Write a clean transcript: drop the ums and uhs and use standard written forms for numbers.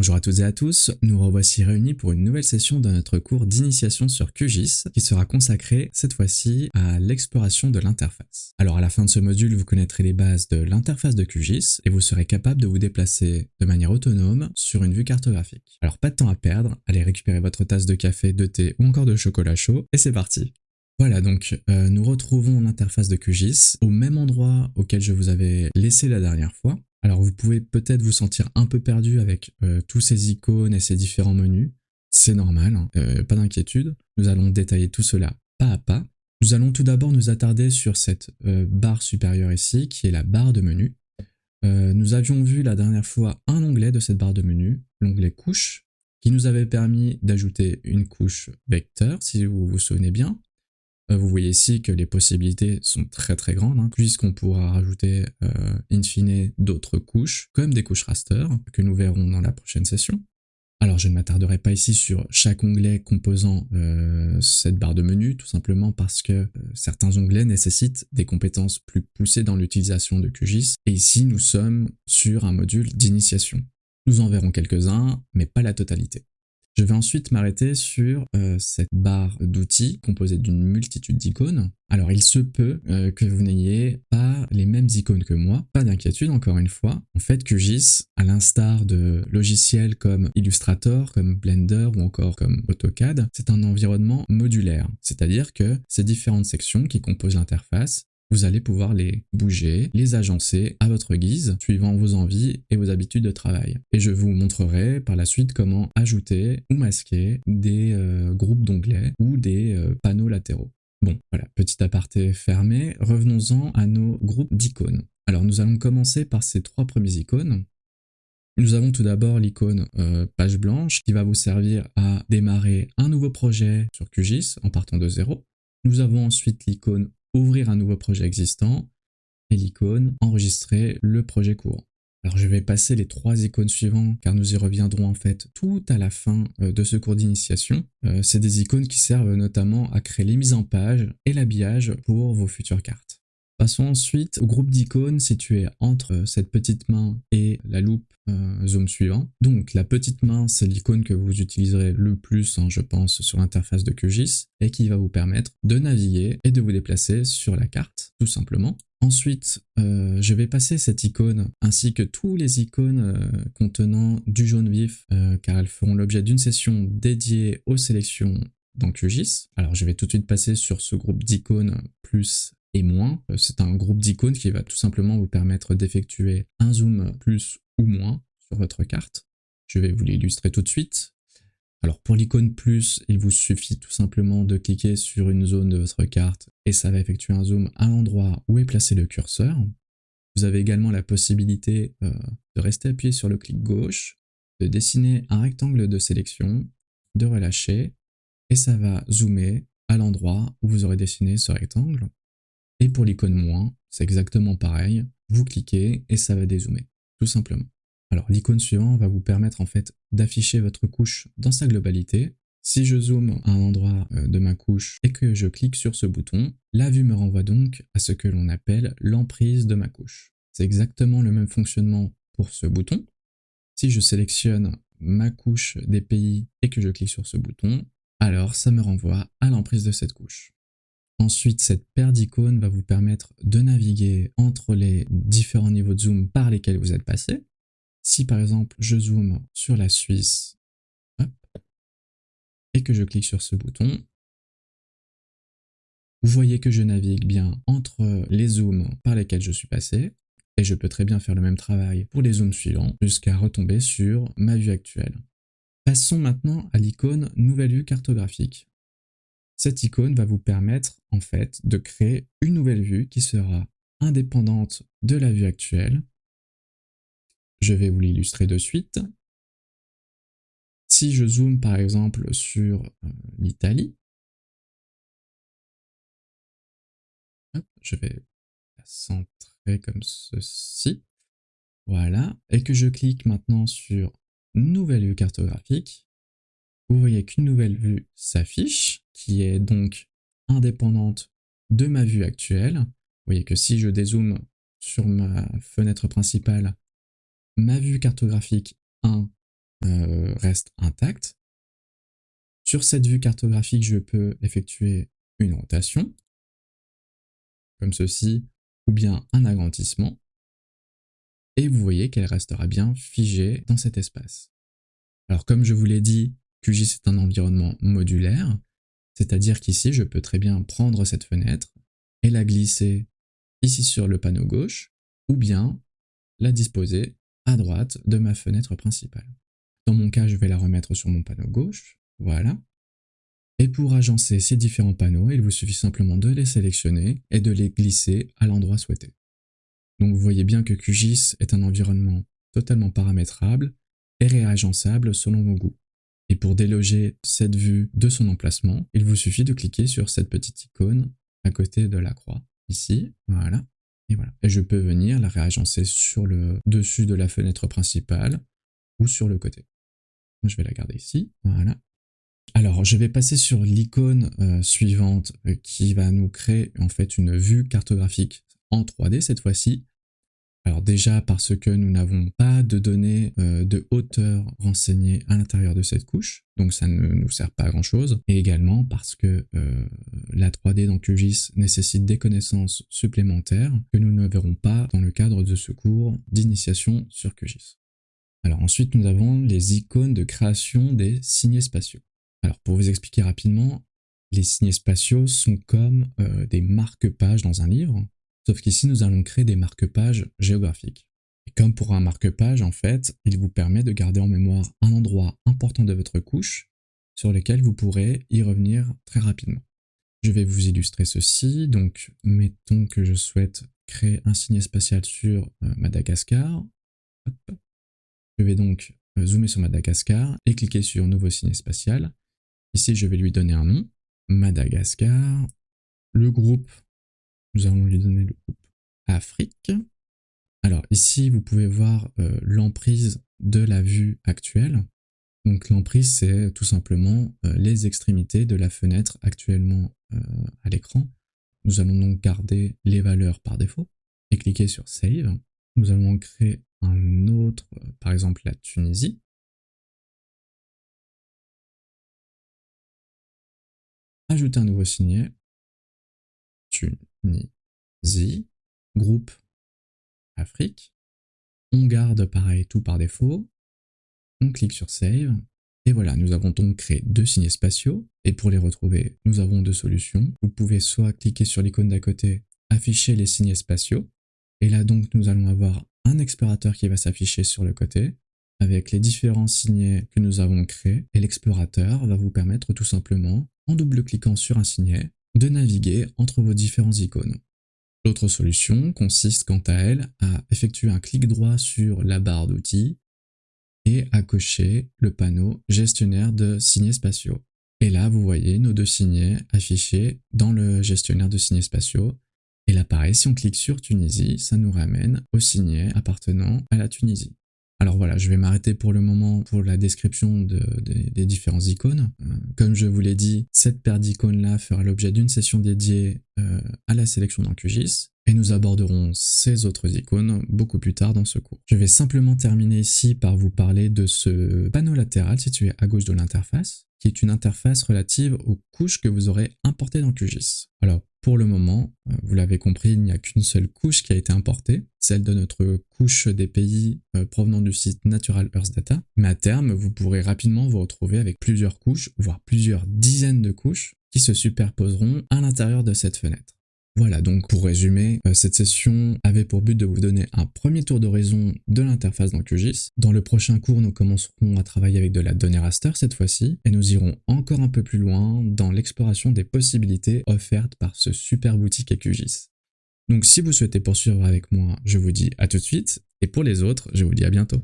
Bonjour à toutes et à tous, nous revoici réunis pour une nouvelle session de notre cours d'initiation sur QGIS qui sera consacré cette fois-ci à l'exploration de l'interface. Alors à la fin de ce module, vous connaîtrez les bases de l'interface de QGIS et vous serez capable de vous déplacer de manière autonome sur une vue cartographique. Alors pas de temps à perdre, allez récupérer votre tasse de café, de thé ou encore de chocolat chaud et c'est parti. Voilà donc, nous retrouvons l'interface de QGIS au même endroit auquel je vous avais laissé la dernière fois. Alors vous pouvez peut-être vous sentir un peu perdu avec tous ces icônes et ces différents menus. C'est normal, hein, pas d'inquiétude. Nous allons détailler tout cela pas à pas. Nous allons tout d'abord nous attarder sur cette barre supérieure ici, qui est la barre de menu. Nous avions vu la dernière fois un onglet de cette barre de menu, l'onglet couche, qui nous avait permis d'ajouter une couche vecteur, si vous vous souvenez bien. Vous voyez ici que les possibilités sont très très grandes, hein, puisqu'on pourra rajouter in fine d'autres couches, comme des couches raster, que nous verrons dans la prochaine session. Alors je ne m'attarderai pas ici sur chaque onglet composant cette barre de menu, tout simplement parce que certains onglets nécessitent des compétences plus poussées dans l'utilisation de QGIS, et ici nous sommes sur un module d'initiation. Nous en verrons quelques-uns, mais pas la totalité. Je vais ensuite m'arrêter sur cette barre d'outils composée d'une multitude d'icônes. Alors il se peut que vous n'ayez pas les mêmes icônes que moi, pas d'inquiétude encore une fois. En fait QGIS, à l'instar de logiciels comme Illustrator, comme Blender ou encore comme AutoCAD, c'est un environnement modulaire, c'est-à-dire que ces différentes sections qui composent l'interface, vous allez pouvoir les bouger, les agencer à votre guise, suivant vos envies et vos habitudes de travail. Et je vous montrerai par la suite comment ajouter ou masquer des groupes d'onglets ou des panneaux latéraux. Bon, voilà, petit aparté fermé, revenons-en à nos groupes d'icônes. Alors nous allons commencer par ces trois premiers icônes. Nous avons tout d'abord l'icône page blanche qui va vous servir à démarrer un nouveau projet sur QGIS en partant de zéro. Nous avons ensuite l'icône ouvrir un nouveau projet existant et l'icône enregistrer le projet courant. Alors je vais passer les trois icônes suivantes car nous y reviendrons en fait tout à la fin de ce cours d'initiation. C'est des icônes qui servent notamment à créer les mises en page et l'habillage pour vos futures cartes. Passons ensuite au groupe d'icônes situé entre cette petite main et la loupe zoom suivant. Donc la petite main, c'est l'icône que vous utiliserez le plus, je pense, sur l'interface de QGIS et qui va vous permettre de naviguer et de vous déplacer sur la carte, tout simplement. Ensuite, je vais passer cette icône ainsi que tous les icônes contenant du jaune vif car elles feront l'objet d'une session dédiée aux sélections dans QGIS. Alors je vais tout de suite passer sur ce groupe d'icônes plus et moins. C'est un groupe d'icônes qui va tout simplement vous permettre d'effectuer un zoom plus ou moins sur votre carte. Je vais vous l'illustrer tout de suite. Alors pour l'icône plus, il vous suffit tout simplement de cliquer sur une zone de votre carte et ça va effectuer un zoom à l'endroit où est placé le curseur. Vous avez également la possibilité de rester appuyé sur le clic gauche, de dessiner un rectangle de sélection, de relâcher et ça va zoomer à l'endroit où vous aurez dessiné ce rectangle. Et pour l'icône moins, c'est exactement pareil, vous cliquez et ça va dézoomer, tout simplement. Alors l'icône suivante va vous permettre en fait d'afficher votre couche dans sa globalité. Si je zoome à un endroit de ma couche et que je clique sur ce bouton, la vue me renvoie donc à ce que l'on appelle l'emprise de ma couche. C'est exactement le même fonctionnement pour ce bouton. Si je sélectionne ma couche des pays et que je clique sur ce bouton, alors ça me renvoie à l'emprise de cette couche. Ensuite, cette paire d'icônes va vous permettre de naviguer entre les différents niveaux de zoom par lesquels vous êtes passé. Si par exemple je zoome sur la Suisse hop, et que je clique sur ce bouton, vous voyez que je navigue bien entre les zooms par lesquels je suis passé et je peux très bien faire le même travail pour les zooms suivants jusqu'à retomber sur ma vue actuelle. Passons maintenant à l'icône nouvelle vue cartographique. Cette icône va vous permettre en fait de créer une nouvelle vue qui sera indépendante de la vue actuelle. Je vais vous l'illustrer de suite. Si je zoome par exemple sur l'Italie, je vais la centrer comme ceci, voilà, et que je clique maintenant sur nouvelle vue cartographique, vous voyez qu'une nouvelle vue s'affiche, qui est donc indépendante de ma vue actuelle. Vous voyez que si je dézoome sur ma fenêtre principale, ma vue cartographique 1 reste intacte. Sur cette vue cartographique, je peux effectuer une rotation, comme ceci, ou bien un agrandissement. Et vous voyez qu'elle restera bien figée dans cet espace. Alors comme je vous l'ai dit, QGIS est un environnement modulaire, c'est-à-dire qu'ici, je peux très bien prendre cette fenêtre et la glisser ici sur le panneau gauche, ou bien la disposer à droite de ma fenêtre principale. Dans mon cas, je vais la remettre sur mon panneau gauche, voilà. Et pour agencer ces différents panneaux, il vous suffit simplement de les sélectionner et de les glisser à l'endroit souhaité. Donc vous voyez bien que QGIS est un environnement totalement paramétrable et réagençable selon vos goûts. Et pour déloger cette vue de son emplacement, il vous suffit de cliquer sur cette petite icône à côté de la croix, ici, voilà. Et voilà. Et je peux venir la réagencer sur le dessus de la fenêtre principale ou sur le côté. Je vais la garder ici, voilà. Alors, je vais passer sur l'icône suivante qui va nous créer en fait une vue cartographique en 3D cette fois-ci. Alors déjà parce que nous n'avons pas de données de hauteur renseignées à l'intérieur de cette couche, donc ça ne nous sert pas à grand chose, et également parce que la 3D dans QGIS nécessite des connaissances supplémentaires que nous ne verrons pas dans le cadre de ce cours d'initiation sur QGIS. Alors ensuite nous avons les icônes de création des signets spatiaux. Alors pour vous expliquer rapidement, les signets spatiaux sont comme des marque-pages dans un livre, sauf qu'ici, nous allons créer des marque-pages géographiques. Et comme pour un marque-page, en fait, il vous permet de garder en mémoire un endroit important de votre couche sur lequel vous pourrez y revenir très rapidement. Je vais vous illustrer ceci. Donc, mettons que je souhaite créer un signet spatial sur Madagascar. Hop. Je vais donc zoomer sur Madagascar et cliquer sur Nouveau signet spatial. Ici, je vais lui donner un nom, Madagascar. Le groupe, nous allons lui donner le groupe Afrique. Alors ici, vous pouvez voir l'emprise de la vue actuelle. Donc l'emprise, c'est tout simplement les extrémités de la fenêtre actuellement à l'écran. Nous allons donc garder les valeurs par défaut et cliquer sur Save. Nous allons créer un autre, par exemple la Tunisie. Ajouter un nouveau signet. Tunisie, groupe Afrique, on garde pareil tout par défaut, on clique sur Save, et voilà, nous avons donc créé deux signets spatiaux, et pour les retrouver, nous avons deux solutions. Vous pouvez soit cliquer sur l'icône d'à côté, afficher les signets spatiaux, et là donc nous allons avoir un explorateur qui va s'afficher sur le côté, avec les différents signets que nous avons créés, et l'explorateur va vous permettre tout simplement, en double-cliquant sur un signet, de naviguer entre vos différentes icônes. L'autre solution consiste quant à elle à effectuer un clic droit sur la barre d'outils et à cocher le panneau gestionnaire de signets spatiaux. Et là, vous voyez nos deux signets affichés dans le gestionnaire de signets spatiaux. Et là, pareil, si on clique sur Tunisie, ça nous ramène au signet appartenant à la Tunisie. Alors voilà, je vais m'arrêter pour le moment pour la description des différentes icônes. Comme je vous l'ai dit, cette paire d'icônes-là fera l'objet d'une session dédiée à la sélection dans QGIS, et nous aborderons ces autres icônes beaucoup plus tard dans ce cours. Je vais simplement terminer ici par vous parler de ce panneau latéral situé à gauche de l'interface, qui est une interface relative aux couches que vous aurez importées dans QGIS. Alors, pour le moment, vous l'avez compris, il n'y a qu'une seule couche qui a été importée, celle de notre couche des pays provenant du site Natural Earth Data. Mais à terme, vous pourrez rapidement vous retrouver avec plusieurs couches, voire plusieurs dizaines de couches qui se superposeront à l'intérieur de cette fenêtre. Voilà, donc pour résumer, cette session avait pour but de vous donner un premier tour d'horizon de l'interface dans QGIS. Dans le prochain cours, nous commencerons à travailler avec de la donnée raster cette fois-ci, et nous irons encore un peu plus loin dans l'exploration des possibilités offertes par ce superbe outil qu'est QGIS. Donc si vous souhaitez poursuivre avec moi, je vous dis à tout de suite, et pour les autres, je vous dis à bientôt.